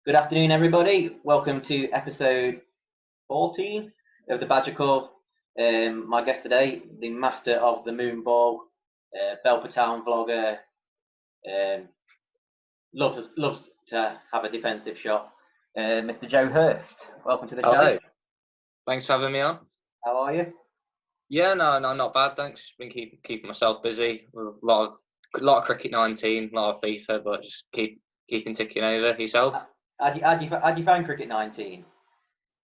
Good afternoon, everybody. Welcome to episode 14 of the Badger Call. My guest today, the master of the moonball, Belper Town vlogger, loves to have a defensive shot, Mr. Joe Hurst. Welcome to the show. Hello. Thanks for having me on. How are you? Yeah, no, not bad. Thanks. Been keeping myself busy with a lot of cricket 19, a lot of FIFA, but just keeping ticking over. Yourself? How do you find cricket 19?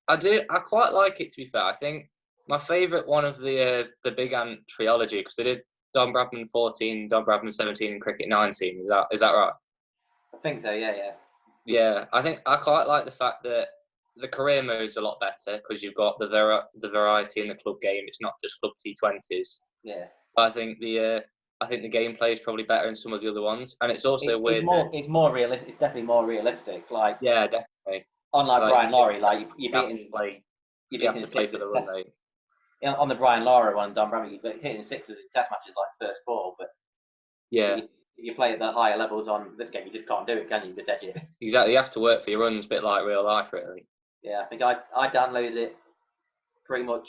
I do. I quite like it, to be fair. I think my favourite one of the Big Ant trilogy, because they did Don Bradman 14, Don Bradman 17, and cricket 19. Is that right? I think so. Yeah. Yeah, I think I quite like the fact that the career mode's a lot better because you've got the variety in the club game. It's not just club T20s. Yeah. I think the gameplay is probably better in some of the other ones, and it's also weird. It's more realistic. It's definitely more realistic. Like yeah, definitely. Unlike Brian Lawrie, like you have to play for the run rate. On the Brian Lara one, Don Bradman, you're hitting sixes in test matches like first ball, but yeah, if you play at the higher levels on this game, you just can't do it, can you? Just edge it. Exactly, you have to work for your runs, a bit like real life, really. Yeah, I think I downloaded it pretty much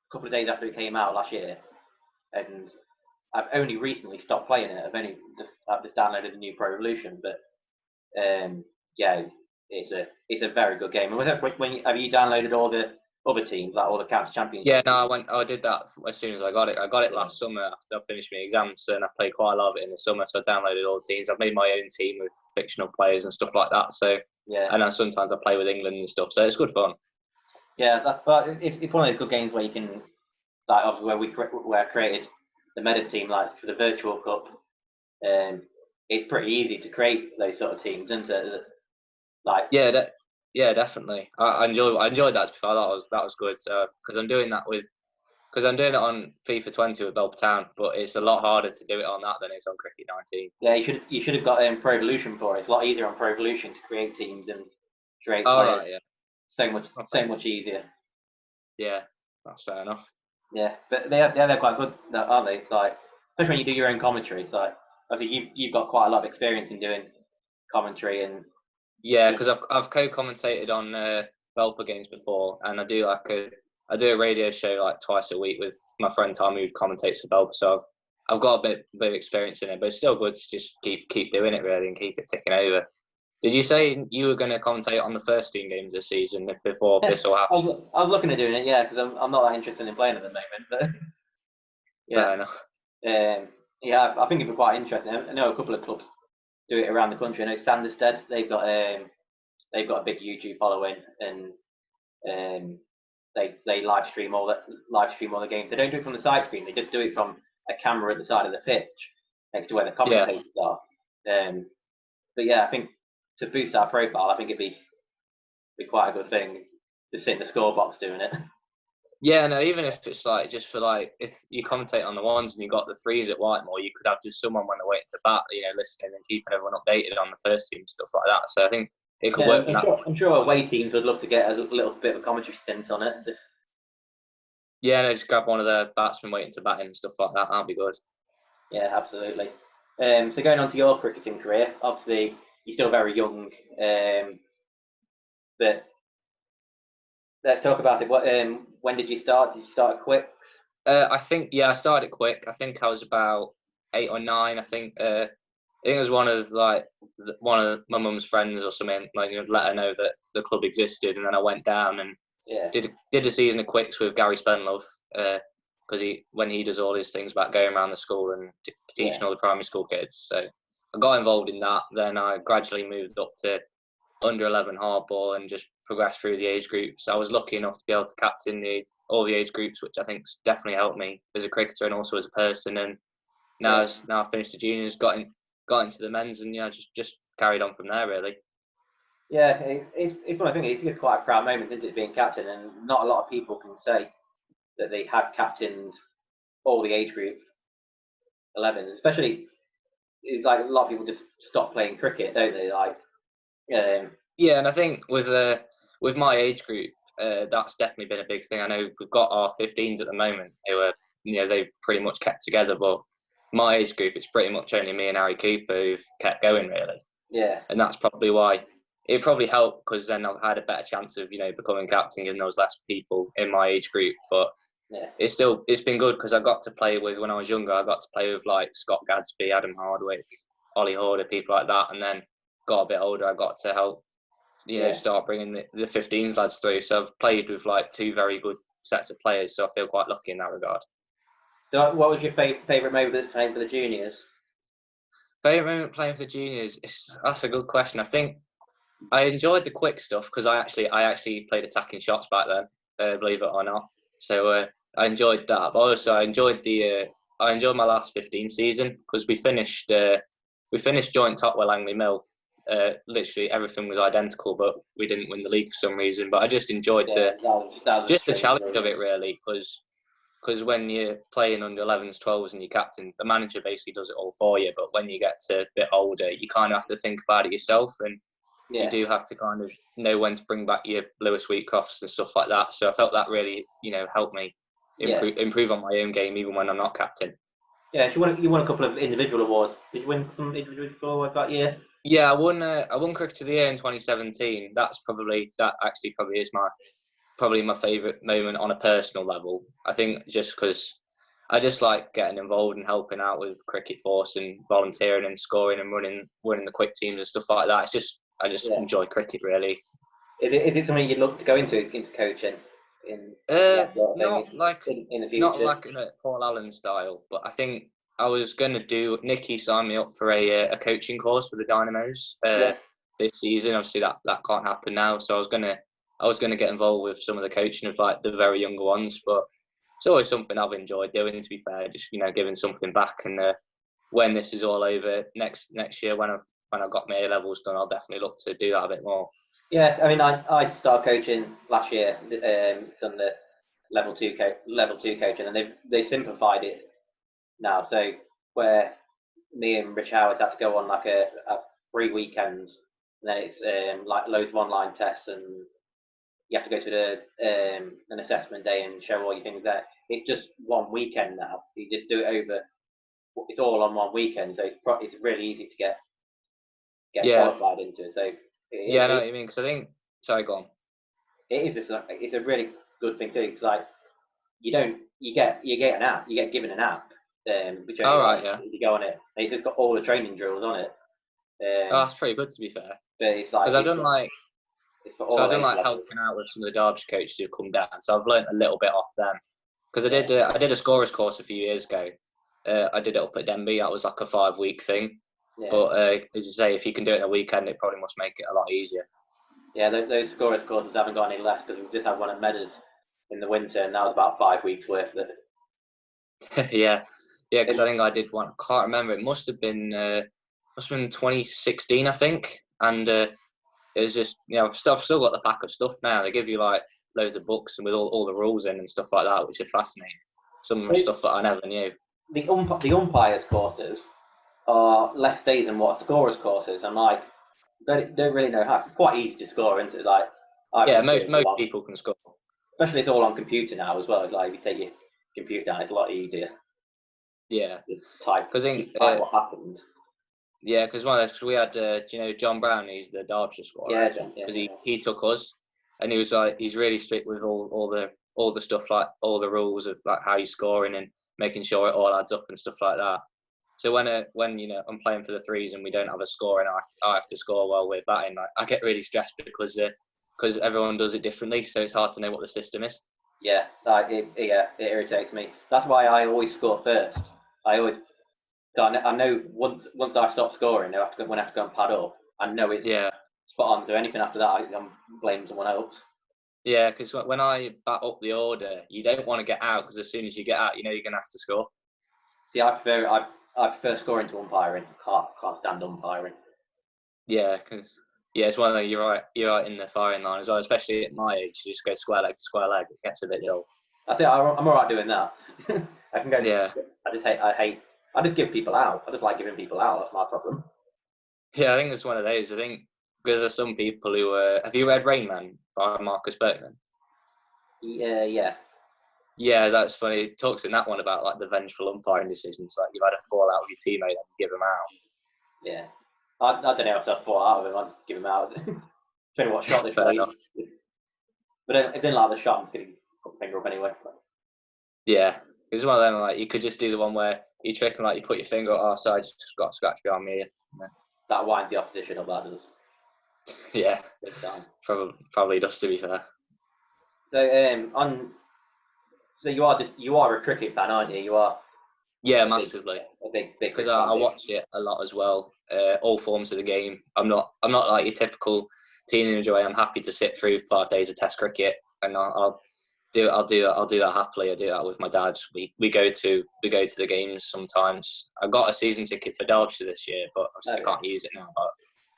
a couple of days after it came out last year, and I've only recently stopped playing it. I've just downloaded the new Pro Evolution, but yeah, it's a very good game. And have you downloaded all the other teams, like all the county champions? Yeah, no, I did that as soon as I got it. I got it last summer after I finished my exams, and I played quite a lot of it in the summer. So I downloaded all the teams. I've made my own team with fictional players and stuff like that. So yeah, and then sometimes I play with England and stuff. So it's good fun. Yeah, but it's one of those good games where you can, like, obviously where I created the Meadows team, like for the Virtual Cup. It's pretty easy to create those sort of teams, isn't it? Like yeah, definitely. I enjoyed that. Before that was good. So because I'm doing it on FIFA 20 with Belper Town, but it's a lot harder to do it on that than it's on Cricket 19. Yeah, you should have got Pro Evolution for it. It's a lot easier on Pro Evolution to create teams and create players. Right, yeah. So much easier. Yeah, that's fair enough. Yeah, but they're quite good, aren't they? Like, especially when you do your own commentary. It's like, obviously you've got quite a lot of experience in doing commentary and. Yeah, because I've co-commentated on Belper games before, and I do a radio show like twice a week with my friend Tom, who commentates for Belper. So I've got a bit of experience in it, but it's still good to just keep doing it really and keep it ticking over. Did you say you were going to commentate on the first team games this season before this all happened? I was looking at doing it, yeah, because I'm not that interested in playing at the moment. But yeah, fair enough. Yeah, I think it'd be quite interesting. I know a couple of clubs do it around the country. I know Sanderstead, they've got a big YouTube following, and they live stream all the games. They don't do it from the side screen. They just do it from a camera at the side of the pitch next to where the commentators are. But yeah, I think to boost our profile, I think it'd be quite a good thing to sit in the score box doing it. Yeah, no, even if it's like just for like if you commentate on the ones and you got the threes at Whitemore, you could have just someone when they're waiting to bat, listening and keeping everyone updated on the first team, stuff like that. So I think it could work from that. I'm sure away teams would love to get a little bit of commentary stint on it. Yeah, just grab one of the batsmen waiting to bat in and stuff like that. That'd be good. Yeah, absolutely. So going on to your cricketing career, obviously you're still very young, but let's talk about it. When did you start? Did you start at Quicks? I think I started quick. I think I was about 8 or 9. I think it was one of my mum's friends or something. Like, let her know that the club existed, and then I went down and did a season of Quicks with Gary Spenlove because when he does all his things about going around the school and teaching all the primary school kids. So I got involved in that. Then I gradually moved up to under 11 hardball and just progressed through the age groups. I was lucky enough to be able to captain all the age groups, which I think's definitely helped me as a cricketer and also as a person. And now I finished the juniors, got into the men's, and just carried on from there really. Yeah, it's one of the things. It's quite a proud moment, isn't it, being captain? And not a lot of people can say that they have captained all the age group 11, especially like a lot of people just stop playing cricket, don't they? Like. Yeah, and I think with my age group, that's definitely been a big thing. I know we've got our 15s at the moment who are, they've pretty much kept together, but my age group, it's pretty much only me and Harry Cooper who've kept going really. Yeah. And that's probably why it probably helped because then I had a better chance of becoming captain given there was less people in my age group. But Yeah. it's been good because I got to play with, when I was younger, I got to play with like Scott Gadsby, Adam Hardwick, Ollie Horder, people like that. And then got a bit older, I got to help start bringing the 15s lads through. So I've played with like two very good sets of players. So I feel quite lucky in that regard. So what was your favourite moment playing for the juniors? Favourite moment playing for the juniors? That's a good question. I think I enjoyed the quick stuff because I actually played attacking shots back then, believe it or not. So I enjoyed that. But also I enjoyed my last 15 season because we finished joint top with Langley Mill. Literally everything was identical, but we didn't win the league for some reason. But I just enjoyed the challenge of it really, because when you're playing under 11s, 12s, and you're captain, the manager basically does it all for you. But when you get to a bit older, you kind of have to think about it yourself, and you do have to kind of know when to bring back your Lewis Wheatcrofts and stuff like that. So I felt that really, helped me improve on my own game, even when I'm not captain. Yeah, you won a couple of individual awards. Did you win some individual awards that year? Yeah, I won Cricket of the Year in 2017. That actually probably is my favourite moment on a personal level. I think just because I just like getting involved and helping out with Cricket Force and volunteering and scoring and winning the quick teams and stuff like that. I just enjoy cricket really. Is it something you'd look to go into coaching? In the future? Not like in a Paul Allen style, but I think I was going to do. Nicky signed me up for a coaching course for the Dynamos this season. Obviously, that can't happen now. So I was gonna get involved with some of the coaching of like the very younger ones. But it's always something I've enjoyed doing. To be fair, just giving something back. And when this is all over next year, when I've got my A levels done, I'll definitely look to do that a bit more. Yeah, I mean, I started coaching last year. Done the level two coaching, and they simplified it now. So where me and Rich Howard had to go on like a 3 weekends, and then it's like loads of online tests, and you have to go to an assessment day and show all your things there. It's just 1 weekend now. You just do it over. It's all on 1 weekend, so it's really easy to get qualified into. So I know what you mean. Because I think, sorry, go on. It's a really good thing too. Because like you get an app. You get given an app. Which you go on it. And it's just got all the training drills on it. That's pretty good to be fair. But it's like because I've done helping out with some of the Derbyshire coaches who come down. So I've learned a little bit off them. Because I did a scorers course a few years ago. I did it up at Denby. That was like a 5-week thing. Yeah. But as you say, if you can do it in a weekend, it probably must make it a lot easier. Yeah, those scorers courses haven't got any less because we just had one at Meadows in the winter, and that was about 5 weeks worth of it. Yeah, because I think I did one. I can't remember. It must have been 2016, I think. And it was just I've still got the pack of stuff now. They give you like loads of books and with all the rules in and stuff like that, which is fascinating. Some stuff that I never knew. The umpires courses are less days than what a scorers course is. I'm like, don't really know how. It's quite easy to score, isn't it? Like, most people can score. Especially it's all on computer now as well. It's like if you take your computer down, it's a lot easier. Yeah. Type what happened. Yeah, because we had, John Brown, he's the Derbyshire scorer. Yeah, John. Because he took us, and he was like, he's really strict with all the stuff, like all the rules of like how you're scoring and making sure it all adds up and stuff like that. So when I'm playing for the threes and we don't have a score and I have to score while we're batting, like, I get really stressed because everyone does it differently, so it's hard to know what the system is. Yeah, it irritates me. That's why I always score first. I know once I stop scoring, when I have to go and pad up, I know it's spot on. So anything after that, I'm blaming someone else. Yeah, because when I bat up the order, you don't want to get out because as soon as you get out, you're going to have to score. See, I prefer scoring to umpiring. Can't stand umpiring. Yeah, because it's one of the, you're right in the firing line as well. Especially at my age, you just go square leg to square leg. It gets a bit dull. I think I'm all right doing that. I can go. Yeah. I just give people out. I just like giving people out. That's my problem. Yeah, I think it's one of those. I think because there's some people who have you read Rain Man by Marcus Bergman? Yeah. Yeah, that's funny. He talks in that one about like the vengeful umpiring decisions, like you've had a fallout with your teammate and you give them out. Yeah, I don't know if I've fall out with him. I just give him out. Depending what shot they Fair play. enough. But if they didn't like the shot, I'm just going to put the finger up anyway. Yeah, it's one of them. Like you could just do the one where you trick and like you put your finger up. Oh, sorry, I just got a scratch behind me. That winds the opposition up. That does. Yeah, Big time. probably does, to be fair. So so you are a cricket fan, aren't you? You are. Yeah, massively. A big Because I watch it a lot as well. All forms of the game. I'm not like your typical teenager. I'm happy to sit through 5 days of Test cricket, and I'll do that happily. I do that with my dad. We go to the games sometimes. I got a season ticket for Derbyshire this year, but obviously I can't use it now. But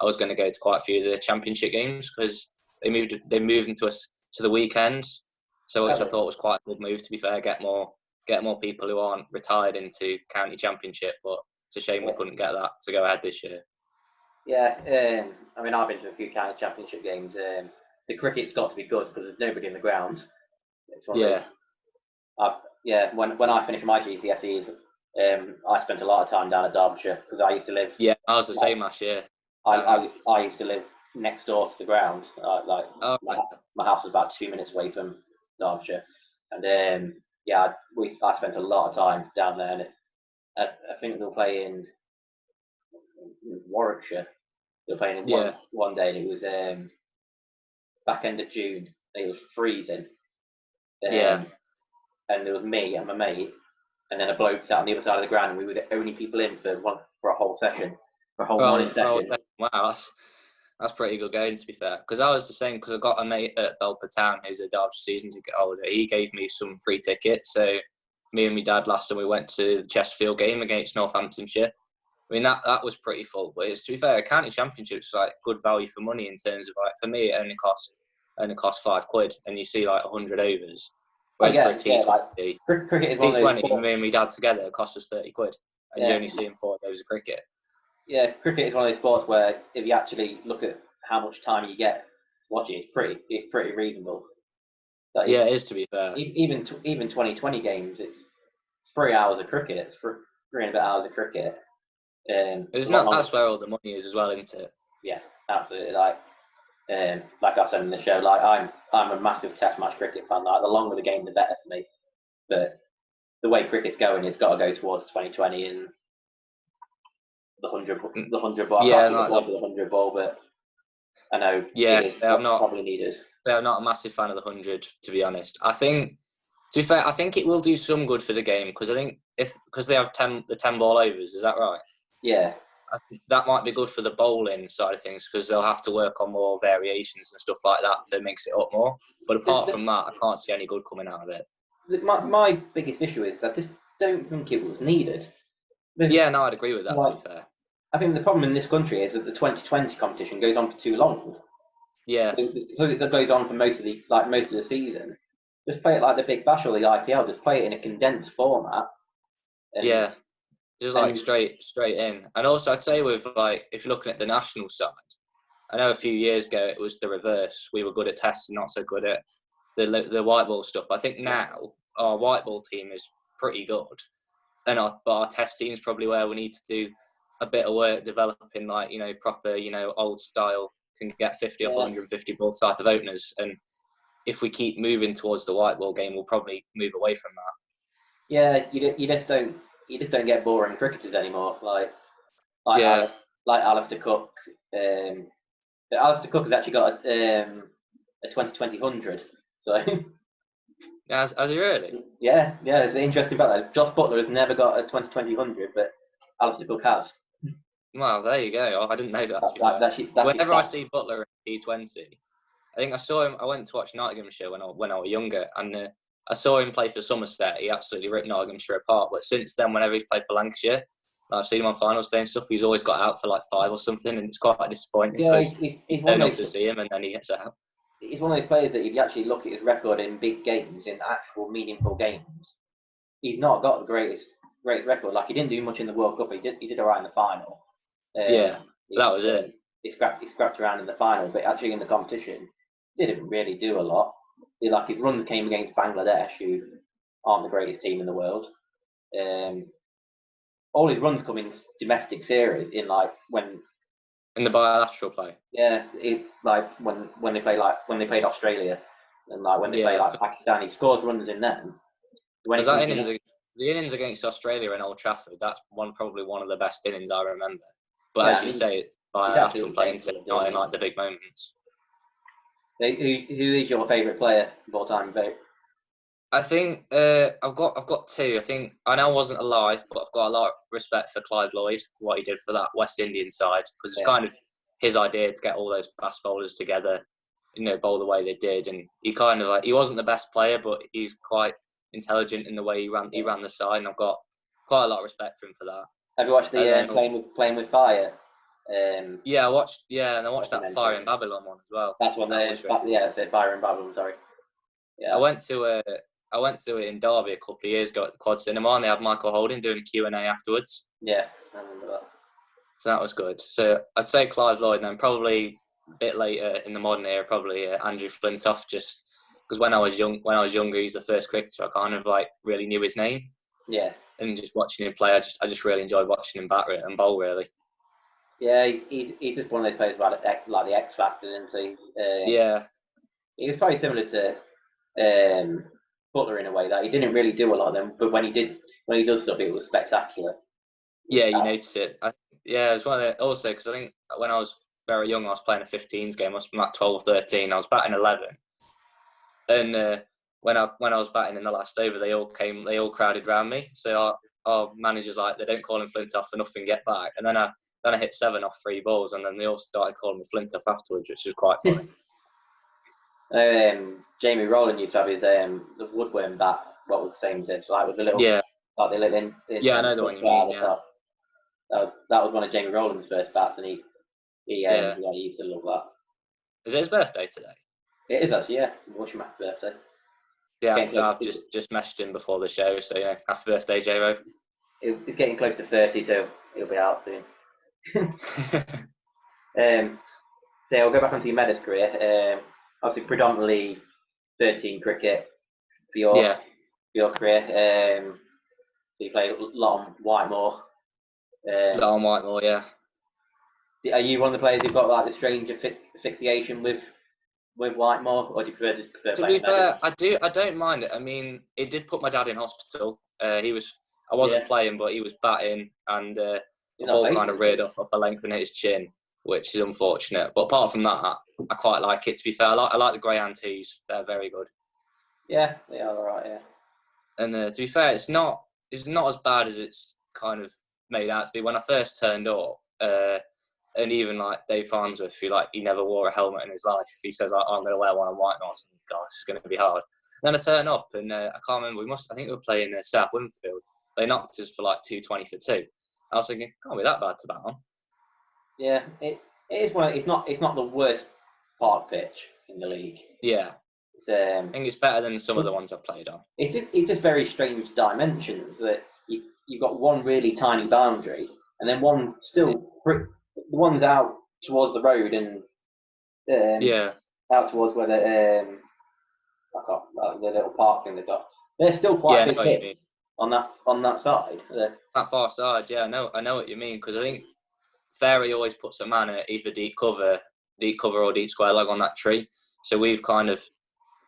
I was going to go to quite a few of the Championship games because they moved into us to the weekends. So which I thought was quite a good move. To be fair, get more people who aren't retired into county championship, but it's a shame we couldn't get that to go ahead this year. Yeah, I mean, I've been to a few county championship games. The cricket's got to be good because there's nobody in the ground. Yeah. When I finished my GCSEs, I spent a lot of time down at Derbyshire because I used to live. Yeah, I was the same last year. I used to live next door to the ground. My house was about 2 minutes away from Derbyshire, and I spent a lot of time down there. And I think they were playing Warwickshire. They were playing in one day, and it was back end of June. It was freezing. And there was me and my mate, and then a bloke sat on the other side of the ground, and we were the only people in for a whole session, for a whole morning session. Wow, that's pretty good going, to be fair. Because I was the same, because I got a mate at Belper Town who's a Derbyshire season ticket holder. He gave me some free tickets, so me and my dad last time we went to the Chesterfield game against Northamptonshire. I mean, that was pretty full, but it's, to be fair, a county championship's like good value for money in terms of, like, for me, it only cost £5, and you see like 100 overs. Whereas for a T20, cricket is T20, me and my dad together, it cost us £30, and you only see him 4 overs of cricket. Yeah, cricket is one of those sports where if you actually look at how much time you get watching, it's pretty reasonable. Yeah, it is, to be fair. Even 2020 games, it's 3 hours of cricket. It's 3.5 hours of cricket. That's where all the money is as well, isn't it? Yeah, absolutely. Like I said in the show, like I'm a massive Test match cricket fan. Like the longer the game, the better for me. But the way cricket's going, it's got to go towards 2020 and the 100 ball. Yeah, the 100 ball, but I know. Yes, I'm not probably needed. I'm not a massive fan of the 100, to be honest. I think, to be fair, I think it will do some good for the game because I think because they have the 10 ball overs, is that right? Yeah. I think that might be good for the bowling side of things because they'll have to work on more variations and stuff like that to mix it up more. But apart from that, I can't see any good coming out of it. My biggest issue is I just don't think it was needed. Yeah, no, I'd agree with that, to be fair. I think the problem in this country is that the 2020 competition goes on for too long. Yeah. Because it goes on for most of the season. Just play it like the Big Bash or the IPL. Just play it in a condensed format. Yeah. Just like straight in. And also I'd say with like, if you're looking at the national side, I know a few years ago it was the reverse. We were good at tests and not so good at the white ball stuff. But I think now our white ball team is pretty good. And our test team is probably where we need to do a bit of work developing, like, proper, old style, can get 50 or 150 ball type of openers. And if we keep moving towards the white ball game, we'll probably move away from that. Yeah, you just don't get boring cricketers anymore. Like Alistair Cook. Alistair Cook has actually got a 2020 100. So. Has he really? Yeah. It's interesting about that. Josh Butler has never got a 2020 100, but Alistair Cook has. Well, there you go. I didn't know that. Whenever I see Butler in T20, I think I saw him. I went to watch Nottinghamshire when I was younger, and I saw him play for Somerset. He absolutely ripped Nottinghamshire apart. But since then, whenever he's played for Lancashire, I've seen him on finals day and stuff. He's always got out for like 5 or something, and it's quite disappointing because you turn up to see him and then he gets out. He's one of those players that if you actually look at his record in big games, in actual meaningful games, he's not got the greatest record. Like he didn't do much in the World Cup. He did alright in the final. That was it. He scrapped around in the final, but actually in the competition, didn't really do a lot. Like his runs came against Bangladesh, who aren't the greatest team in the world. All his runs come in domestic series, in like when In the bilateral play. Yeah, it like when they played Australia and like when they play Yeah, like Pakistan, he scores runs in them. When because it that comes to innings, the innings against Australia in Old Trafford, that's probably one of the best innings I remember. But yeah, as I you mean, say, it's he's bilateral absolutely play into capable of not doing in it. like the big moments. Who is your favourite player of all time, vote? I think I've got two. I think I know I wasn't alive, but I've got a lot of respect for Clive Lloyd, what he did for that West Indian side, because it's Yeah, kind of his idea to get all those fast bowlers together, bowl the way they did, and he kind of like he wasn't the best player, but he's quite intelligent in the way he ran the side, and I've got quite a lot of respect for him for that. have you watched And the then playing with fire? yeah, and I watched that Fire Documentary. in Babylon one as well. That's one. That was really Yeah, it's Fire in Babylon. Sorry. I Yeah, went to it in Derby a couple of years ago at the Quad Cinema, and they had Michael Holding doing a Q&A afterwards. yeah, I remember that. So that was good. So I'd say Clive Lloyd, and then probably a bit later in the modern era, probably Andrew Flintoff, just because when I was younger, he's the first cricketer I kind of like really knew his name, Yeah, and just watching him play, I just really enjoyed watching him bat and bowl really. yeah, he's just one of those players about like the X Factor, isn't he? Yeah, He was probably similar to Butler in a way that he didn't really do a lot of them, but when he does stuff, it was spectacular. yeah, you notice it. Yeah, it was one of the, also because I think when I was very young, I was playing a 15s game. I was like 12 or 13. I was batting 11, and when I was batting in the last over, they all crowded around me. So our managers like they don't call him Flintoff for nothing, get back. And then I hit 7 off 3 balls, and then they all started calling me Flintoff afterwards, which was quite funny. Jamie Rowland used to have his the woodworm bat. What was the same as it? Like with the little Yeah, like the little I know the one you mean. Yeah, That was one of Jamie Rowland's first bats, and yeah. he used to love that. Is it his birthday today? It is actually, yeah. Wish him happy birthday. Yeah, I've just messaged him before the show, so yeah, happy birthday, J-Ro. He's getting close to 30, so he'll be out soon. So I'll go back onto your Meadows career. Obviously, predominantly 13 cricket for your career. So you played a lot on Whitemore. On Whitemore, yeah. Are you one of the players who've got like the strange asphyxiation with Whitemore, or do you prefer To playing be fair, Meadows? I don't mind it. I mean, it did put my dad in hospital. I wasn't playing, but he was batting, and the ball kind of reared up off a length and hit his chin, which is unfortunate. But apart from that, I quite like it. To be fair, I like the grey antes. They're very good. Yeah, they are alright. Yeah. And to be fair, it's not as bad as it's kind of made out to be. When I first turned up, and even like Dave Farnsworth, who like he never wore a helmet in his life, he says I'm going to wear one on Whitemore. God, this is going to be hard. And then I turn up, and I can't remember. I think we were playing South Winfield. They knocked us for like 220 for 2. I was thinking, can't be that bad to bat on. Yeah, it is one. It's not the worst park pitch in the league. Yeah. I think it's better than some of the ones I've played on. It's just very strange dimensions that you've got one really tiny boundary, and then one still the one's out towards the road and out towards where the little park thing they've got. They're still quite big hits on that side. That far side, yeah, I know what you mean, because I think Fairy always puts a man at either deep cover or deep square leg on that tree. So we've kind of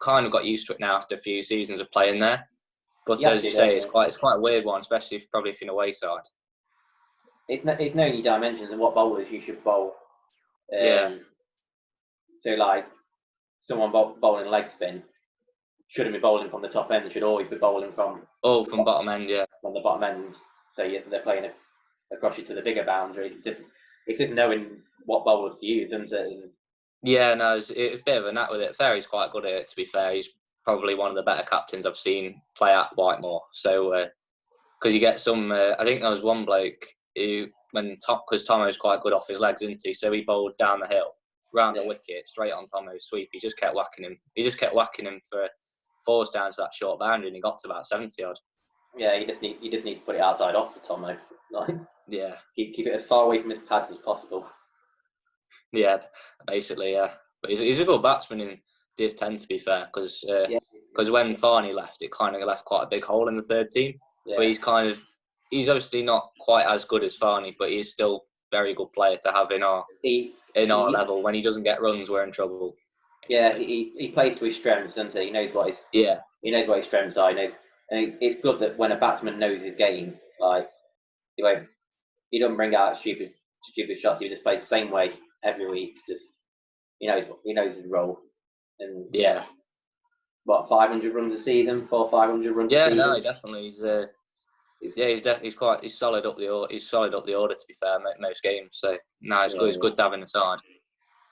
got used to it now after a few seasons of playing there. But as you say, it's quite a weird one, especially if you're in away side. It's knowing your dimensions and what bowlers you should bowl. So like someone bowling leg spin shouldn't be bowling from the top end. They should always be bowling from bottom end, yeah. From the bottom end, so they're playing across you to the bigger boundary. It's just knowing what bowlers to use, isn't it? Yeah, no, it's a bit of a knack with it. Fairy's quite good at it, to be fair. He's probably one of the better captains I've seen play at Whitemore. So, because you get some, I think there was one bloke who, because Tomo's quite good off his legs, isn't he? So he bowled down the hill, round the wicket, straight on Tomo's sweep. He just kept whacking him. He just kept whacking him for fours down to that short boundary, and he got to about 70 odd. Yeah, you just need to put it outside off for Tomo. Yeah. Keep it as far away from his pads as possible. Yeah, basically, yeah. But he's a good batsman in Div 10, to be fair, because when Farney left, it kind of left quite a big hole in the third team. Yeah. But he's obviously not quite as good as Farney, but he's still very good player to have in our He, level. When he doesn't get runs, we're in trouble. Yeah, he plays to his strengths, doesn't he? He knows what his strengths are. And it's good that when a batsman knows his game, like he doesn't bring out stupid shots. He just plays the same way every week. Just he knows his role. And Yeah. What, 500 runs a season? 500 runs a season? Yeah, no, definitely. He's solid up the order. He's solid up the order, to be fair, most games. So no, it's good. It's good to have in the side.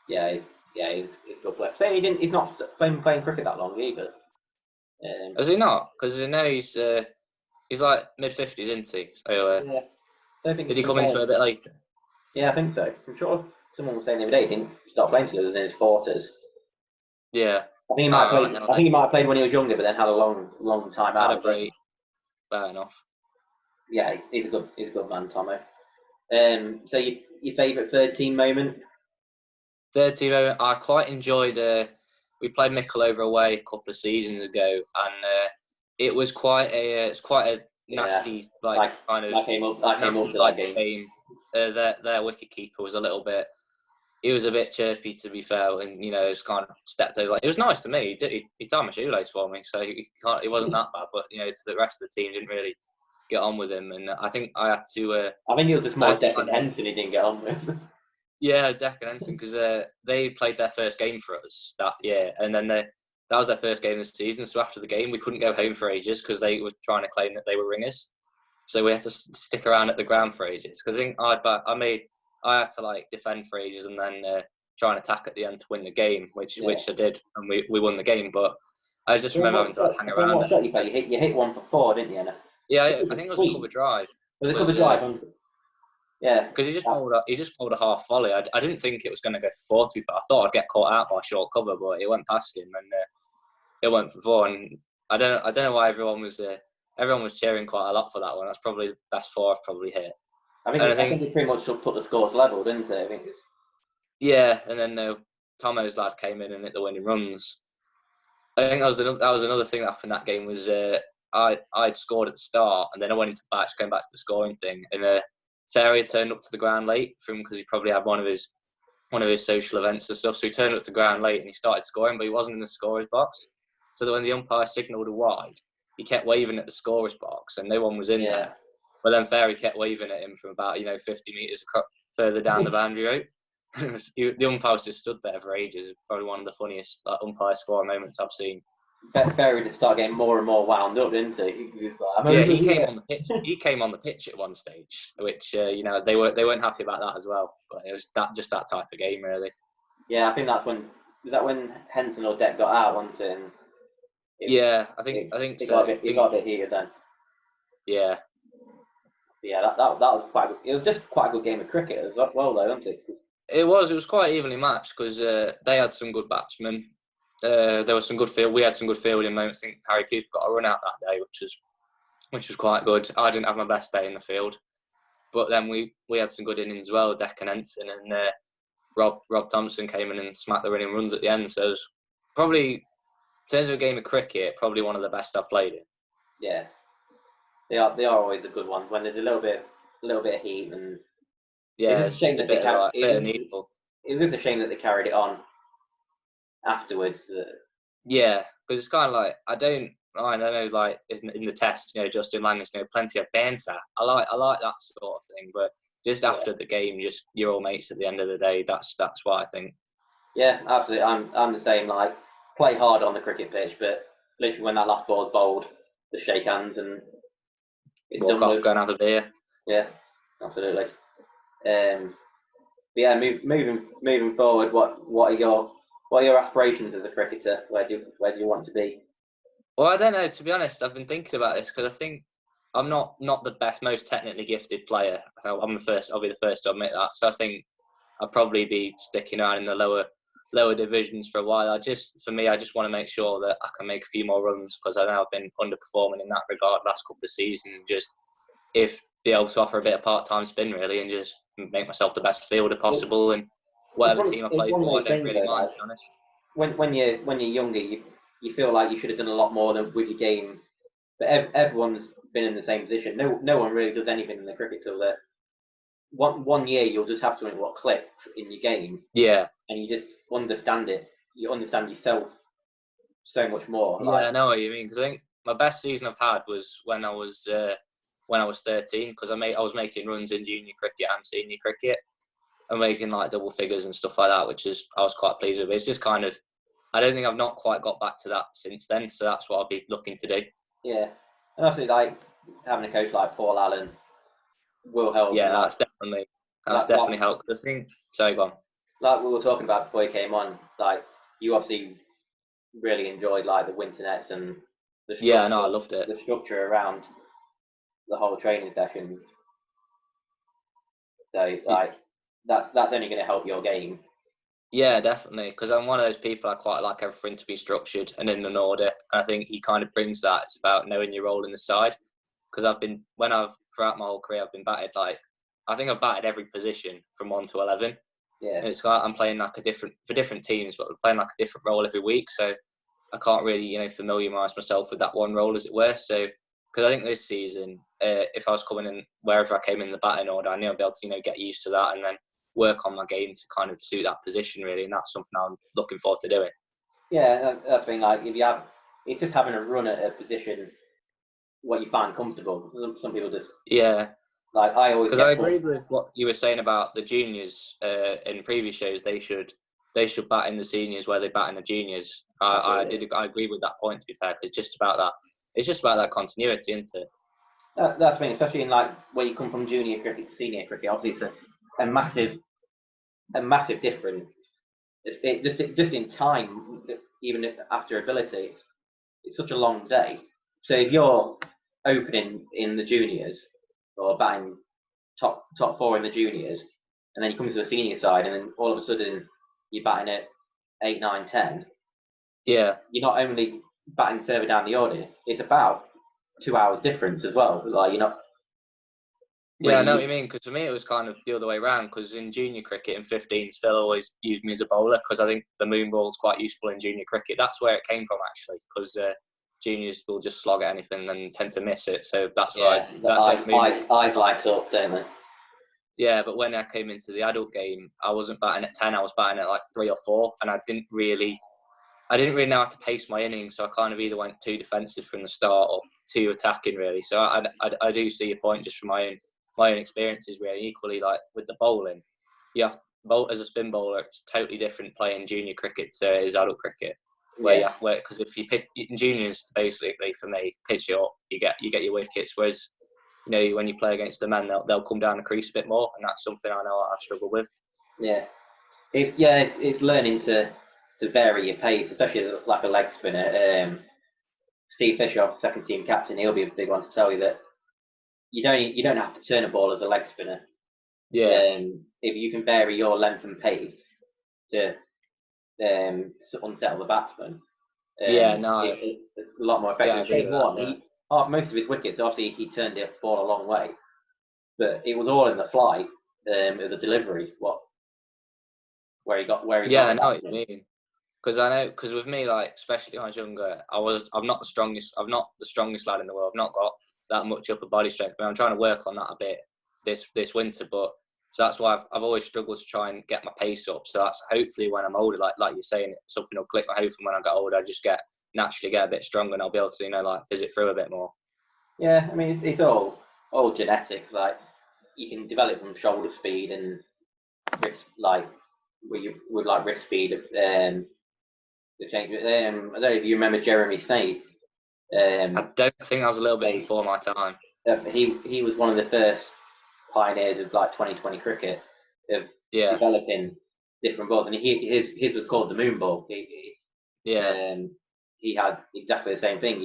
Yeah, he's good player. So he's not playing cricket that long either. Has he not? Because I know he's like mid-50s, isn't he? So, did he come into it a bit later? Yeah, I think so. I'm sure someone was saying the other day he didn't start playing until he was in his 40s. Yeah. I think he might have played when he was younger, but then had a long time out. Had a break. Fair enough. Yeah, he's a good man, Tomo. So your favourite third team moment? Third team moment, I quite enjoyed. We played Mickleover away a couple of seasons ago, and it was quite a nasty kind of nasty type game. Their wicket keeper was a little bit. He was a bit chirpy, to be fair, and it's kind of stepped over. It was nice to me. He tied my shoelace for me, so he wasn't that bad. But the rest of the team didn't really get on with him, and I think I had to. I think it was just more Declan Henson he didn't get on with. Yeah, Declan Henson, because they played their first game for us that year, and then that was their first game of the season. So after the game, we couldn't go home for ages because they were trying to claim that they were ringers. So we had to stick around at the ground for ages. Because I think I had to defend for ages and then try and attack at the end to win the game, which I did, and we won the game. But I just remember having to hang around. What shot you played? You hit one for 4, didn't you? Yeah, I think it was a cover drive. Was it cover drive? Yeah. Because he just pulled a half volley. I didn't think it was going to go for 4, to be fair. I thought I'd get caught out by short cover, but it went past him and it went for 4. And I don't know why everyone was cheering quite a lot for that one. That's probably the best 4 I've probably hit. I think it pretty much put the scores level, didn't it? I think. Yeah, and then Tomo's lad came in and hit the winning runs. I think that was another thing that happened that game was I'd scored at the start and then I went into batch going back to the scoring thing and Ferrier turned up to the ground late because he probably had one of his social events and stuff. So he turned up to the ground late and he started scoring, but he wasn't in the scorer's box. So that when the umpire signalled a wide, he kept waving at the scorer's box and no one was in there. But then Ferrier kept waving at him from about 50 metres further down the boundary rope. The umpire just stood there for ages. Probably one of the funniest umpire score moments I've seen. Ferrier just started getting more and more wound up, didn't he? He came on the pitch. He came on the pitch at one stage, which they weren't happy about that as well. But it was that type of game, really. Yeah, I think that's when Henson or Deck got out, wasn't it? I think so. He got a bit heated then. Yeah. Yeah, that was quite good. It was just quite a good game of cricket as well, though, wasn't it? It was quite evenly matched because they had some good batsmen. There was some good field. We had some good fielding moments. I think Harry Cooper got a run out that day, which was quite good. I didn't have my best day in the field, but then we had some good innings as well. Declan Henson and Rob Thompson came in and smacked the winning runs at the end. So it was probably, in terms of a game of cricket, probably one of the best I've played in. Yeah, they are always a good one when there's a little bit of heat and. Yeah, it's just a bit of needful. It was just a shame that they carried it on afterwards. Yeah, because it's kind of like I don't know, like in the test, Justin Lang's, plenty of banter. I like that sort of thing, but just after the game, just you're all mates at the end of the day. That's what I think. Yeah, absolutely. I'm the same. Like play hard on the cricket pitch, but literally when that last ball's bowled, just shake hands and walk off, go and have a beer. Yeah, absolutely. But yeah, moving forward, what are your aspirations as a cricketer? Where do you want to be? Well, I don't know. To be honest, I've been thinking about this because I think I'm not the most technically gifted player. I'll be the first to admit that. So I think I'll probably be sticking around in the lower divisions for a while. I just want to make sure that I can make a few more runs because I know I've been underperforming in that regard last couple of seasons. Just be able to offer a bit of part-time spin really and just make myself the best fielder possible and whatever team I play for, I don't really mind, to be honest. When you're younger, you feel like you should have done a lot more with your game, but everyone's been in the same position. No one really does anything in the cricket till one year you'll just have something what clicks in your game, Yeah. and you just understand it. You understand yourself so much more. Yeah, I know what you mean. Because I think my best season I've had was when I was 13. Because I was making runs in junior cricket and senior cricket, and making like double figures and stuff like that, which is I was quite pleased with. It's just kind of I don't think I've not quite got back to that since then. So that's what I'll be looking to do. Yeah, and obviously like having a coach like Paul Allen will help. Yeah, And like that's definitely helped. The thing, sorry, go on. Like we were talking about before you came on, like you obviously really enjoyed like the winter nets and the structure, Yeah, no, I loved it. the structure around the whole training sessions. So like that's only going to help your game. Yeah, definitely. Because I'm one of those people I quite like everything to be structured and in an order. And I think he kind of brings that. It's about knowing your role in the side. Because throughout my whole career, I've been batted I think I've batted every position from 1 to 11. Yeah. And it's like I'm playing like for different teams, but we're playing like a different role every week. So I can't really, familiarise myself with that one role, as it were. So, because I think this season, if I was coming in wherever I came in the batting order, I knew I'd be able to, get used to that and then work on my game to kind of suit that position, really. And that's something I'm looking forward to doing. Yeah, that's the thing. Like it's just having a run at a position what you find comfortable. Some people just like I always because I agreed with what you were saying about the juniors in previous shows. They should bat in the seniors where they bat in the juniors. I agree with that point. To be fair, it's just about that. It's just about that continuity, isn't it? That's the thing, especially in like where you come from junior cricket to senior cricket. Obviously, it's a massive difference. Just in time, even after ability, it's such a long day. So if you're opening in the juniors or batting top 4 in the juniors, and then you come to the senior side, and then all of a sudden you're batting at 8, 9, 10. Yeah. You're not only batting further down the order; it's about 2 hours difference as well. Like you're not. Yeah, I know what you mean. Because for me, it was kind of the other way around. Because in junior cricket in 15s, Phil always used me as a bowler because I think the moon ball is quite useful in junior cricket. That's where it came from, actually. Because juniors will just slog at anything and tend to miss it. So that's why. Eyes light up, don't they? Yeah, but when I came into the adult game, I wasn't batting at 10. I was batting at like 3 or 4, and I didn't really know how to pace my innings. So I kind of either went too defensive from the start or too attacking, really. So I do see your point just from my own experiences, really. Equally, like with the bowling, you have to bowl as a spin bowler. It's totally different playing junior cricket to is adult cricket. Because if you pitch in juniors, basically for me, pitch it up, you get your wickets. Whereas when you play against the men, they'll come down the crease a bit more, and that's something I know I struggle with. Yeah, it's learning to vary your pace, especially like a leg spinner. Steve Fisher, second team captain, he'll be a big one to tell you that you don't have to turn a ball as a leg spinner. Yeah. If you can vary your length and pace to unsettle the batsman, it's a lot more effective. Shane Warne, most of his wickets, obviously he turned the ball a long way, but it was all in the flight of the delivery. Where he got. Yeah, I know what you mean. Because with me, like especially when I was younger, I'm not the strongest lad in the world. I've not got that much upper body strength. I'm trying to work on that a bit this winter, but so that's why I've always struggled to try and get my pace up. So that's hopefully when I'm older, like you're saying, something will click. Hopefully when I get older, I just naturally get a bit stronger, and I'll be able to visit through a bit more. Yeah, I mean it's all genetics. Like you can develop from shoulder speed and wrist, like with like wrist speed. The change. I don't know if you remember Jeremy Snape. I don't think that was a little bit before my time. He was one of the first pioneers of like 2020 cricket of developing different balls, and his was called the moon ball. He had exactly the same thing.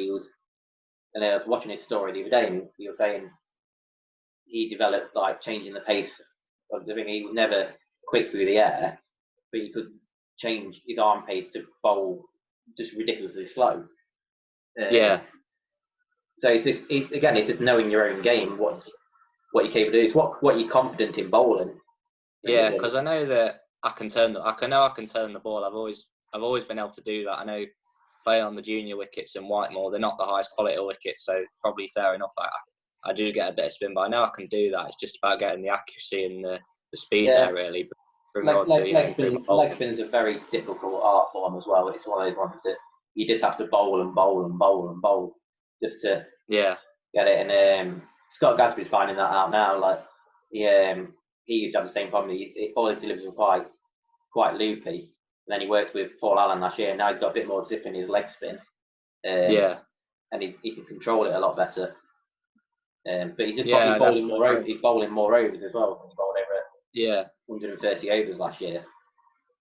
And I was watching his story the other day, and he was saying he developed like changing the pace of the thing. He was never quick through the air, but he could change his arm pace to bowl just ridiculously slow. So it's just knowing your own game, what you're capable of doing. It's what you're confident in bowling. Yeah, because I know that I can turn the ball. I've always been able to do that. I know playing on the junior wickets in Whitemore, they're not the highest quality wickets, so probably fair enough. I do get a bit of spin, but I know I can do that. It's just about getting the accuracy and the speed Yeah. there, really. For me to, improve my bowling. Leg spin's a very difficult art form as well. It's one of those ones that you just have to bowl and bowl and bowl and bowl just to Yeah. get it. And Scott Gadsby's finding that out now. Like he used to have the same problem. All his deliveries were quite loopy. And then he worked with Paul Allen last year, and now he's got a bit more zip in his leg spin. Yeah. And he can control it a lot better. But he's just Yeah, probably bowling more overs. He's bowling more overs as well. He bowled over 130 overs last year.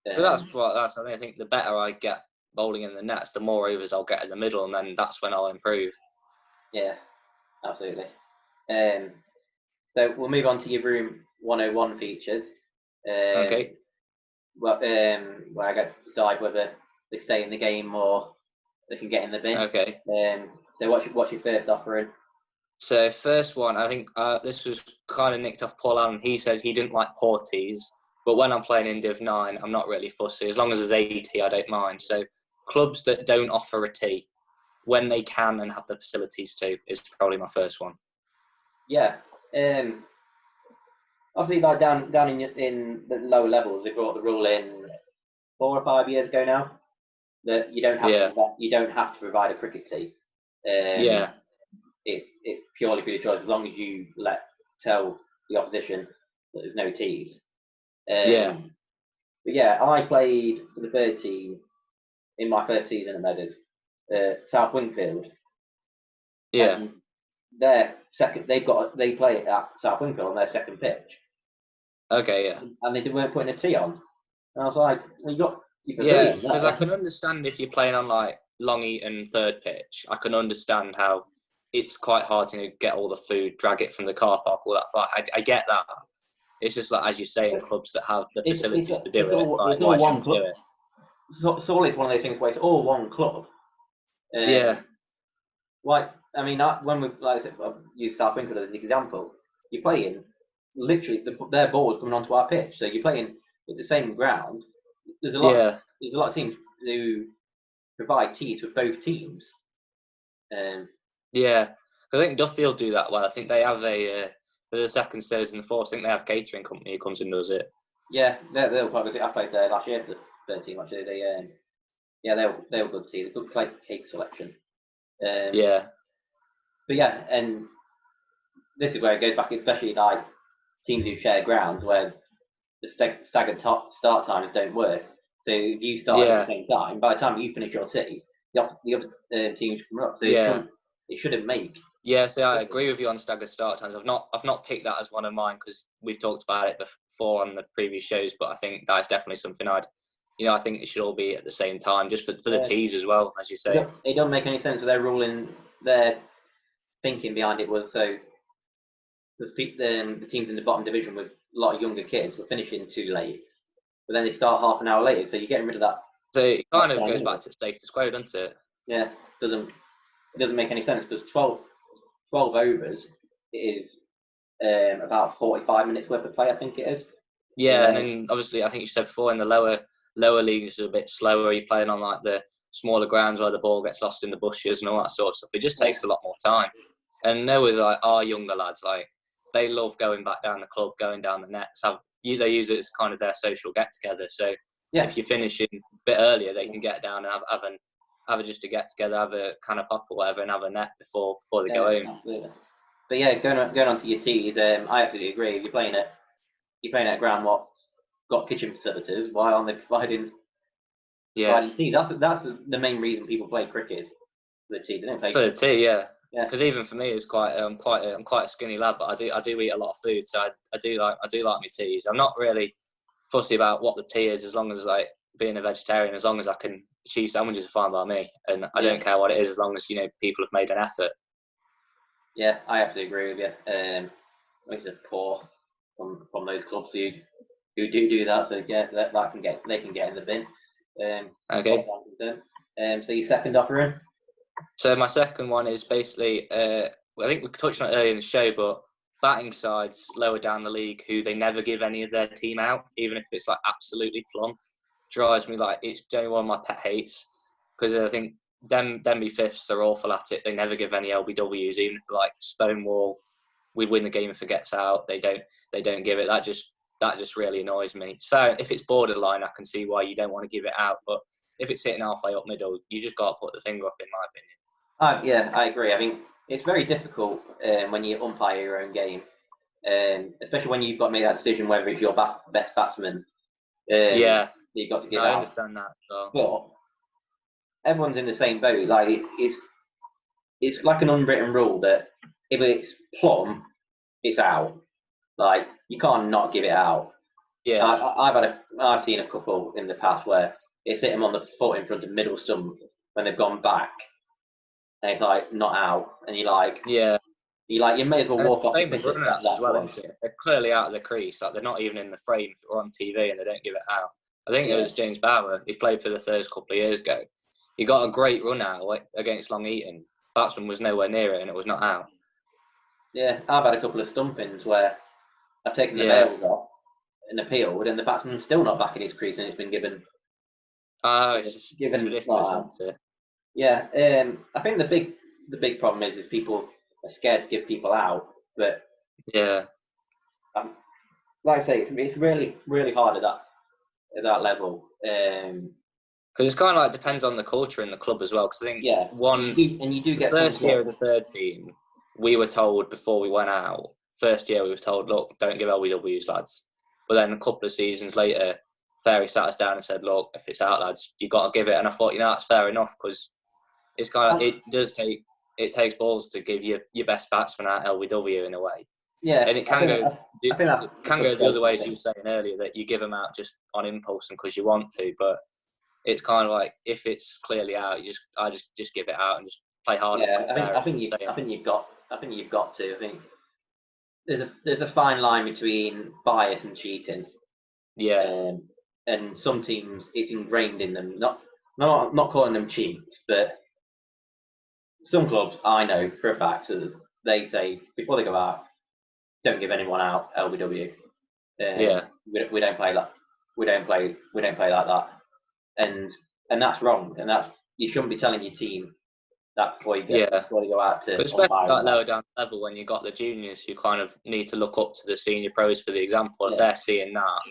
But I mean, I think the better I get bowling in the nets, the more overs I'll get in the middle, and then that's when I'll improve. Yeah, absolutely. So we'll move on to your Room 101 features. Okay. Well, where I get to decide whether they stay in the game or they can get in the bin. Okay. So what's your first offering? So first one, I think this was kind of nicked off Paul Allen. He said he didn't like poor tees, but when I'm playing in Div 9, I'm not really fussy. As long as there's a tee, I don't mind. So clubs that don't offer a tee, when they can and have the facilities to, is probably my first one. Yeah. Obviously, like down in the lower levels, they brought the rule in 4 or 5 years ago now that you don't have to provide a cricket tee. It's purely for your choice as long as you tell the opposition that there's no tees. But yeah, I played for the third team in my first season at Meadows, South Wingfield. Yeah. And their second, they play it at South Wingfield on their second pitch. Okay, yeah. And they weren't putting a tee on. And I was like, well, you got your pavilion. Yeah, because I can understand if you're playing on like Long Eaton third pitch, I can understand how it's quite hard to get all the food, drag it from the car park, all that far. I get that. It's just like, as you say, in clubs that have the facilities to do it, like, why shouldn't you do it? It's always one of those things where it's all one club. Yeah. Like, I mean, when we I've used South Wingfield as an example, you're playing literally their ball is coming onto our pitch, so you're playing at the same ground. There's a lot of teams who provide tees for both teams. Yeah, I think Duffield do that well. I think they have for the second, third, and the fourth. I think they have a catering company who comes and does it. Yeah, they'll probably. I played there last year for the third team. Actually, they were good team. Good cake selection. Yeah. But yeah, and this is where it goes back, especially like teams who share grounds where the staggered start times don't work. So if you start at the same time, by the time you finish your tee, the other teams come up. So it shouldn't make. Yeah, so I agree with you on staggered start times. I've not picked that as one of mine because we've talked about it before on the previous shows, but I think that's definitely something I think it should all be at the same time, just for the tees as well, as you say. It doesn't make any sense with their ruling. Their thinking behind it was so the teams in the bottom division with a lot of younger kids were finishing too late, but then they start half an hour later, so you're getting rid of that. So it kind of goes back to status quo, doesn't it? Yeah, it doesn't make any sense because 12 overs is about 45 minutes worth of play, I think it is. Yeah, and then obviously I think you said before in the lower leagues are a bit slower. You're playing on like the smaller grounds where the ball gets lost in the bushes and all that sort of stuff. It just takes a lot more time. And now with like our younger lads, like they love going back down the club, going down the nets. They use it as kind of their social get together. So if you're finishing a bit earlier, they can get down and have just a get together, have a can of pop or whatever, and have a net before they go home. Absolutely. But yeah, going on to your tees, I absolutely agree. If you're playing at a ground what's got kitchen facilities, why aren't they providing tees? That's the main reason people play cricket. For the tee, they don't play for the tee, yeah. Because even for me, it's I'm quite a skinny lad, but I do eat a lot of food, so I do like my teas. I'm not really fussy about what the tea is, as long as like being a vegetarian, as long as I can cheese sandwiches are fine by me, and I don't care what it is, as long as people have made an effort. Yeah, I absolutely agree with you. Which is poor from those clubs who do that. So yeah, they can get in the bin. Okay. So your second offering. So my second one is basically, I think we touched on it earlier in the show, but batting sides lower down the league who they never give any of their team out, even if it's like absolutely plumb, drives me like it's generally one of my pet hates, because I think them be fifths are awful at it. They never give any LBWs, even if they're like Stonewall, we'd win the game if it gets out. They don't give it. That just really annoys me. It's fair if it's borderline. I can see why you don't want to give it out, but if it's sitting halfway up middle, you just got to put the finger up, in my opinion. Yeah, I agree. I mean, it's very difficult when you umpire your own game, especially when you've got to make that decision whether it's your best batsman. Yeah, you've got to give I out. understand that. So. But everyone's in the same boat. Like it's like an unwritten rule that if it's plumb, it's out. Like you can't not give it out. Yeah. I've seen a couple in the past where it's hit them on the foot in front of middle stump when they've gone back, and it's like not out, and Yeah. you may as well walk off the Same with pitch at run-outs that as well, point. isn't it? They're clearly out of the crease, like they're not even in the frame or on TV, and they don't give it out. I think it was James Bauer. He played for the Thurs a couple of years ago. He got a great run out against Long Eaton. Batsman was nowhere near it, and it was not out. Yeah, I've had a couple of stumpings where I've taken the bails off and appealed, and the batsman's still not back in his crease, and it's been given. It's ridiculous, isn't it? Yeah, I think the big problem is people are scared to give people out, but yeah, like I say, it's really really hard at that level. Because it's kind of like depends on the culture in the club as well. Because I think the first year of the third team, we were told before we went out. First year we were told, look, don't give LBWs, lads. But then a couple of seasons later, Fairy sat us down and said, look, if it's out, lads, you got to give it. And I thought, that's fair enough because it's kind of it takes balls to give your best batsman out LBW in a way. Yeah, and it can go the other way, as you were saying earlier, that you give them out just on impulse and because you want to. But it's kind of like if it's clearly out, I just give it out and just play hard. Yeah, I think you've got to. I think there's a fine line between bias and cheating. Yeah. And some teams, it's ingrained in them. Not calling them cheats, but some clubs I know for a fact they say before they go out, don't give anyone out LBW. We don't play that. We don't play like that. And that's wrong. And that's you shouldn't be telling your team that before you go out to. But especially like lower down level when you got the juniors who kind of need to look up to the senior pros for the example. If they're seeing that,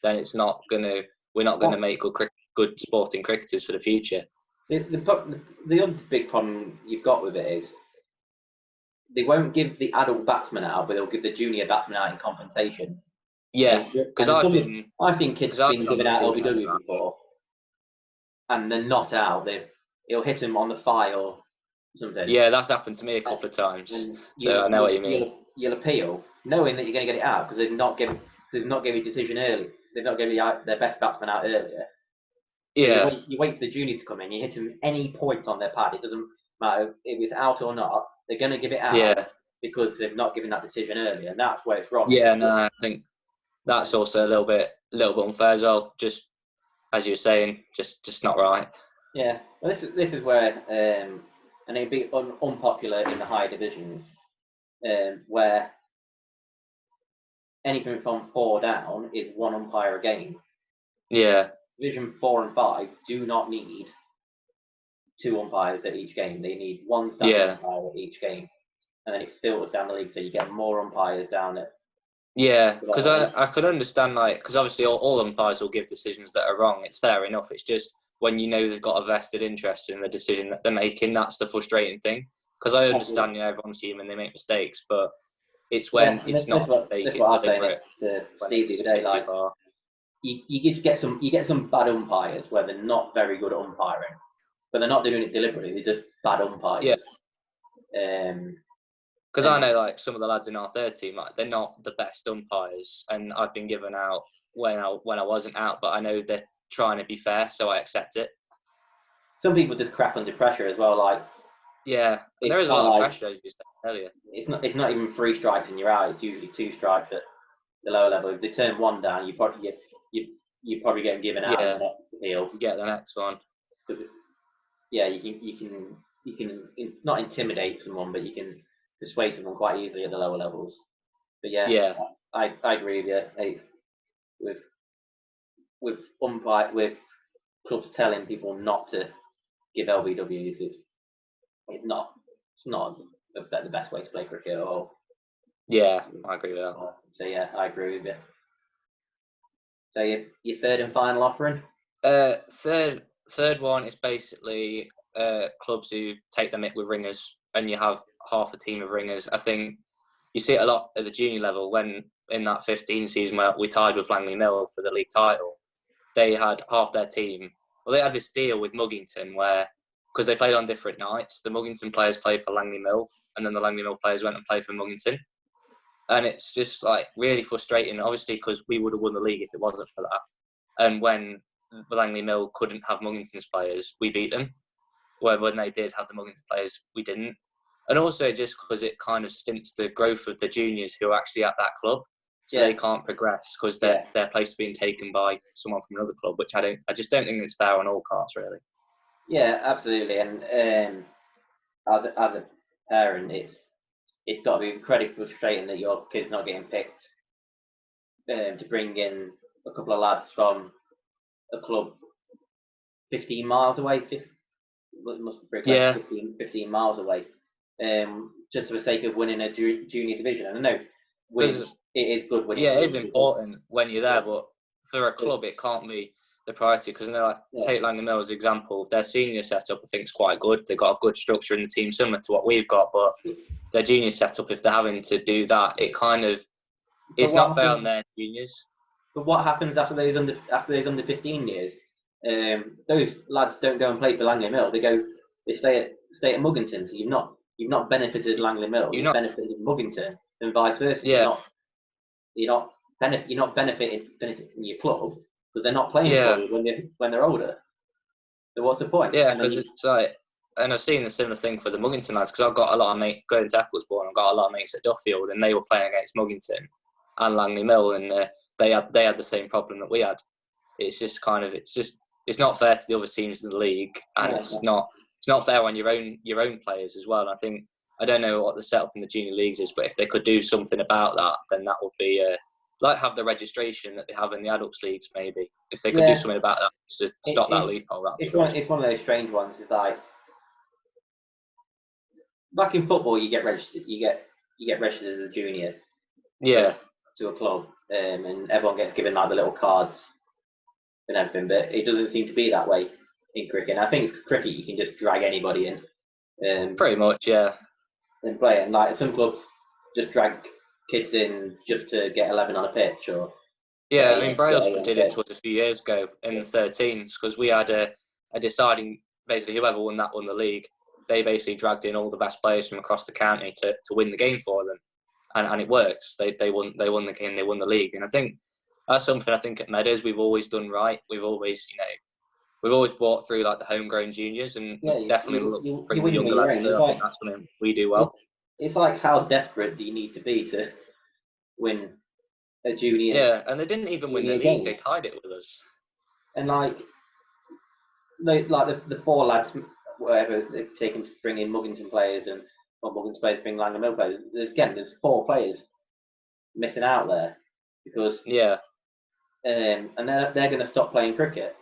then it's not gonna. We're not going to make good sporting cricketers for the future. The other big problem you've got with it is they won't give the adult batsman out, but they'll give the junior batsman out in compensation. Yeah, because I've seen kids been given out LBW before, and they're not out. It'll hit them on the thigh or something. Yeah, that's happened to me a couple of times. So I know what you mean. You'll appeal, knowing that you're going to get it out because they've not given a decision early. They've not given their best batsman out earlier. Yeah. You wait for the juniors to come in. You hit them any point on their pad. It doesn't matter if it's out or not. They're going to give it out because they've not given that decision earlier, and that's where it's wrong. Yeah, no, I think that's also a little bit unfair as well. Just as you were saying, just not right. Yeah, well, this is where and it'd be unpopular in the higher divisions, where anything from 4 down is one umpire a game. Yeah. Division 4 and 5 do not need 2 umpires at each game. They need 1 standard umpire at each game, and then it filters down the league, so you get more umpires down at. Yeah, because I could understand because obviously all umpires will give decisions that are wrong. It's fair enough. It's just when they've got a vested interest in the decision that they're making, that's the frustrating thing. Because I understand everyone's human, they make mistakes, but it's when it's not a mistake, it's deliberate. To Steve the other day, like you get some bad umpires where they're not very good at umpiring, but they're not doing it deliberately. They're just bad umpires. Yeah. Because I know like some of the lads in our third team, like they're not the best umpires, and I've been given out when I wasn't out, but I know they're trying to be fair, so I accept it. Some people just crack under pressure as well, like. Yeah, there is a lot of pressure, as you said earlier. It's not even 3 strikes and you're out. It's usually 2 strikes at the lower level. If they turn 1 down, you probably get given out in the next appeal. You get the next one. Yeah, you can not intimidate someone, but you can persuade someone quite easily at the lower levels. But yeah. I agree with you. With clubs telling people not to give LBWs, it's not the best way to play cricket at all. Yeah, I agree with that. So yeah, I agree with you. So your third and final offering? Third one is basically clubs who take the mick with ringers, and you have half a team of ringers. I think you see it a lot at the junior level. When in that 15 season where we tied with Langley Mill for the league title, they had half their team. Well, they had this deal with Muggington where, because they played on different nights, the Muggington players played for Langley Mill, and then the Langley Mill players went and played for Muggington. And it's just like really frustrating, obviously, because we would have won the league if it wasn't for that. And when Langley Mill couldn't have Muggington's players, we beat them. Where when they did have the Muggington players, we didn't. And also just because it kind of stints the growth of the juniors who are actually at that club, so they can't progress because their place is being taken by someone from another club, which I just don't think it's fair on all parts, really. Yeah, absolutely. And as a parent, it's got to be incredibly frustrating that your kid's not getting picked to bring in a couple of lads from a club 15 miles away. It must be 15 miles away. Just for the sake of winning a junior division. And I know it is good winning. Yeah, it is important when you're there, but for a club, it can't be the priority because take Langley Mill as an example. Their senior setup, I think, is quite good. They've got a good structure in the team, similar to what we've got. But their junior setup, if they're having to do that, it's not fair on their juniors. But what happens after those under 15 years? Those lads don't go and play for Langley Mill. They stay at Muggington. So you've not benefited Langley Mill. You've benefited Muggington, and vice versa. Yeah. You're not benefiting your club because they're not playing for you when they're older. So what's the point? Yeah, because it's like, and I've seen a similar thing for the Muggington lads because I've got a lot of mates going to Ecclesbourne. I've got a lot of mates at Duffield, and they were playing against Muggington and Langley Mill, and they had the same problem that we had. It's just kind of it's not fair to the other teams in the league, and it's not fair on your own players as well. And I don't know what the setup in the junior leagues is, but if they could do something about that, then that would be like have the registration that they have in the adults leagues. Maybe if they could do something about that to stop that loophole. It's one of those strange ones. It's like back in football, you get registered. You get registered as a junior. Yeah. To a club, and everyone gets given like the little cards and everything. But it doesn't seem to be that way in cricket. And I think cricket, you can just drag anybody in. Pretty much, yeah. And play. And like some clubs just drag kids in just to get 11 on a pitch, or. Yeah, I mean, Brailsford did it to us a few years ago in the 13s because we had a deciding, basically whoever won the league, they basically dragged in all the best players from across the county to win the game for them, and it worked. They won the game, they won the league, and I think that's something I think at Meadows we've always done right. We've always brought through like the homegrown juniors and definitely look to bring the younger lads through. I think that's something we do well. It's like how desperate do you need to be to win a junior? Yeah, and they didn't even win the league; game. They tied it with us. And the four lads, whatever they've taken to bring in Muggington players or Muggington players bring Langley Mill players. There's 4 players missing out there because and they're going to stop playing cricket.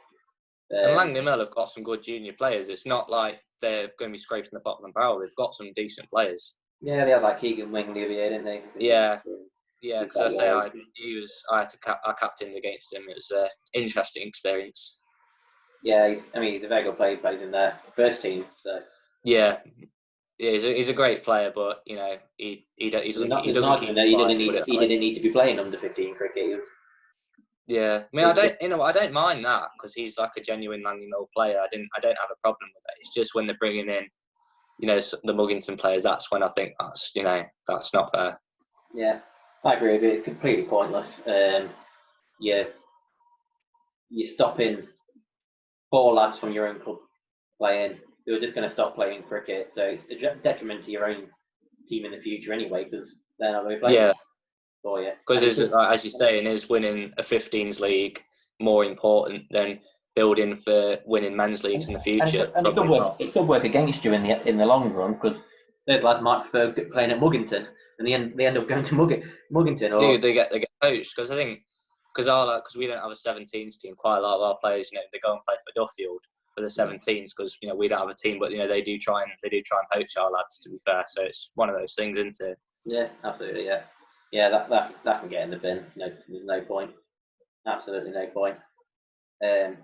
And Langley Mill have got some good junior players. It's not like they're going to be scraping the bottom of the barrel. They've got some decent players. Yeah, they had like Keegan Wing the other year, didn't they? Yeah, because I captained against him. It was an interesting experience. Yeah, he's a very good player. He plays in their first team. So. Yeah, he's a great player, but he doesn't keep. He didn't need to be playing under 15 cricket. Yeah, I mean, I don't mind that because he's like a genuine Langley Mill player. I don't have a problem with it. It's just when they're bringing in, the Muggington players. That's when I think that's not fair. Yeah, I agree with it. It's completely pointless. You're stopping 4 lads from your own club playing. You're just going to stop playing cricket, so it's a detriment to your own team in the future anyway because they're not going to play. Yeah. For you. Because as you're saying, is winning a 15s league more important than building for winning men's leagues in the future? And it could work against you in the long run because those lads might prefer playing at Muggington, and they end up going to Muggington. Or they get poached because I think because we don't have a 17s team, quite a lot of our players they go and play for Duffield for the 17s because we don't have a team, but they do try and poach our lads, to be fair. So it's one of those things, isn't it? Yeah, absolutely. Yeah, yeah. That can get in the bin. There's no point. Absolutely no point. But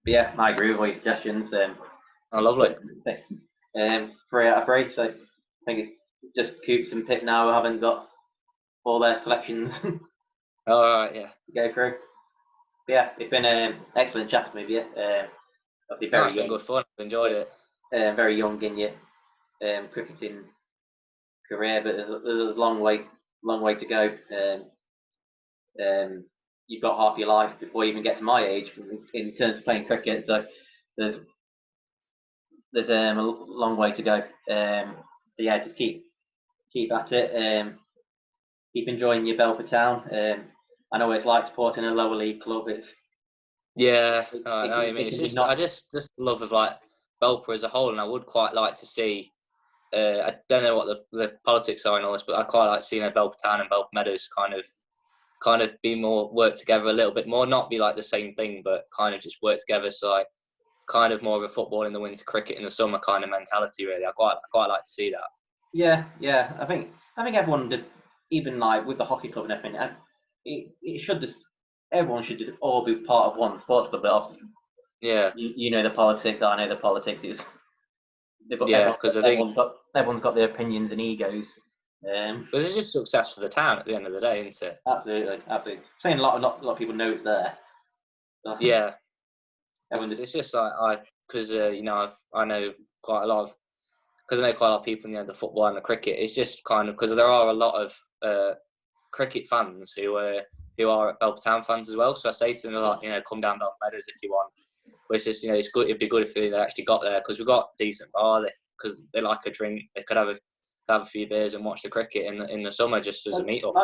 yeah, I agree with all your suggestions. Oh, lovely. Three out of three. So I think it's just Coops and Pitt now who haven't got all their selections to All right, yeah. go through. But yeah, it's been an excellent chat with you. Obviously No, very it's been young, good fun. I've enjoyed it. very young in your cricketing career, but there's a long way to go. You've got half your life before you even get to my age in terms of playing cricket. So there's a long way to go. So yeah, just keep at it. Keep enjoying your Belper Town. I know what it's like supporting a lower league club. Yeah, I know what you mean. It It's can be just I not. just love of like Belper as a whole, and I would quite like to see. I don't know what the politics are in all this, but I quite like seeing a Belper Town and Belper Meadows kind of be more work together a little bit more, not be like the same thing, but kind of just work together. So like kind of more of a football in the winter, cricket in the summer kind of mentality. Really, I quite like to see that. Yeah. I think everyone did, even like with the hockey club and everything. It should just everyone should just all be part of one sports club. But obviously, Yeah, you know the politics. I know the politics. They've got yeah, because I think everyone's got their opinions and egos. because it's just success for the town at the end of the day, isn't it? Absolutely. Saying not a lot of people know it's there. So, Yeah, everyone just it's just like because you know I know quite a lot of because I know quite a lot of people in the football and the cricket. It's just kind of because there are a lot of cricket fans who are Belper Town fans as well. So I say to them like, come down Belper Meadows if you want. But it's just it's good. It'd be good if they actually got there because we've got decent bar because they like a drink. They could have a few beers and watch the cricket in the summer just as a meet up.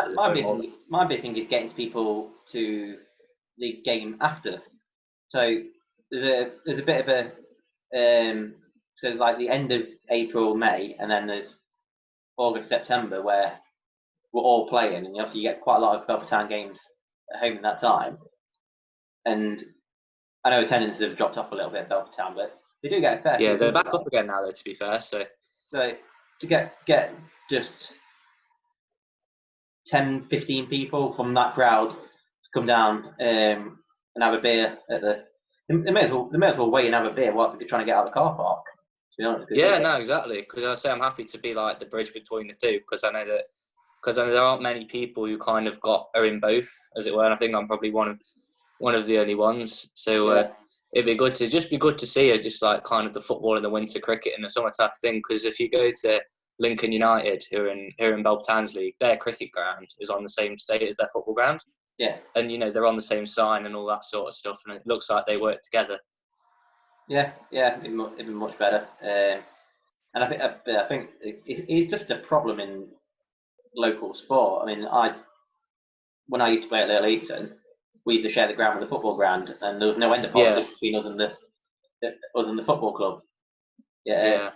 my big thing is getting people to the game after. So there's a bit of a so like the end of April, May, and then there's August, September where we're all playing, and obviously you get quite a lot of Belper Town games at home in that time. And I know attendances have dropped off a little bit at Belper Town, but they do get a fair Yeah, few they're people back up again now though. To be fair, so there. So to get just 10, 15 people from that crowd to come down and have a beer at the. They may as well wait and have a beer whilst they're trying to get out of the car park. To be honest, yeah, no, exactly. Because I say I'm happy to be like the bridge between the two because I know there aren't many people who kind of are in both, as it were. And I think I'm probably one of the only ones. So it'd be good to see just like kind of the football and the winter cricket and the summer type of thing. Because if you go to Lincoln United, who are in Belper Towns League, their cricket ground is on the same state as their football ground. Yeah. And they're on the same sign and all that sort of stuff, and it looks like they work together. Yeah, it'd be much better. And I think it's just a problem in local sport. I mean, when I used to play at Little Eton, we used to share the ground with the football ground, and there was no end of politics between us and the football club. Yeah.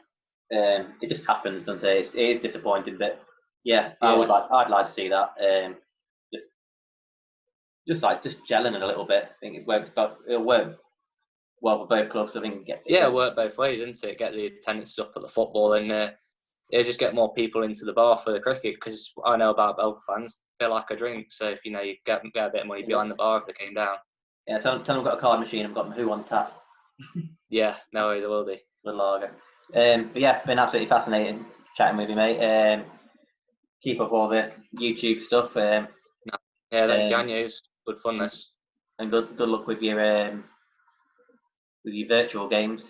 It just happens, doesn't it? It is disappointing, but yeah, I'd like to see that. Just gelling a little bit. I think it'll work well for both clubs. I think it work both ways, isn't it? Get the attendance up at the football and just get more people into the bar for the cricket because I know about Belper fans, they like a drink. So if you get a bit of money behind the bar if they came down. Yeah, tell them I've got a card machine. I've got Who on tap. Yeah, no worries, I will be. The lager. But yeah, it's been absolutely fascinating chatting with you, mate. Keep up all the YouTube stuff. Yeah, thank you, Anya. It's good fun, this. And good luck with your virtual games.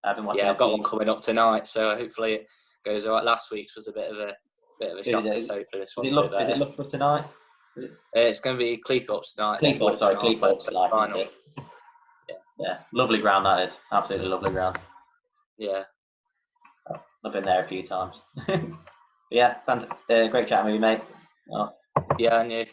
I've been watching. Yeah, I've got one coming up tonight, so hopefully it goes all right. Last week's was a bit of a shocker, so hopefully this one's a bit better. Does it look for tonight? It's going to be Cleethorpes tonight. Cleethorpes tonight. Final. Yeah, lovely ground that is. Absolutely lovely ground. Yeah. I've been there a few times. Yeah, great chatting with you, mate. Yeah, and you.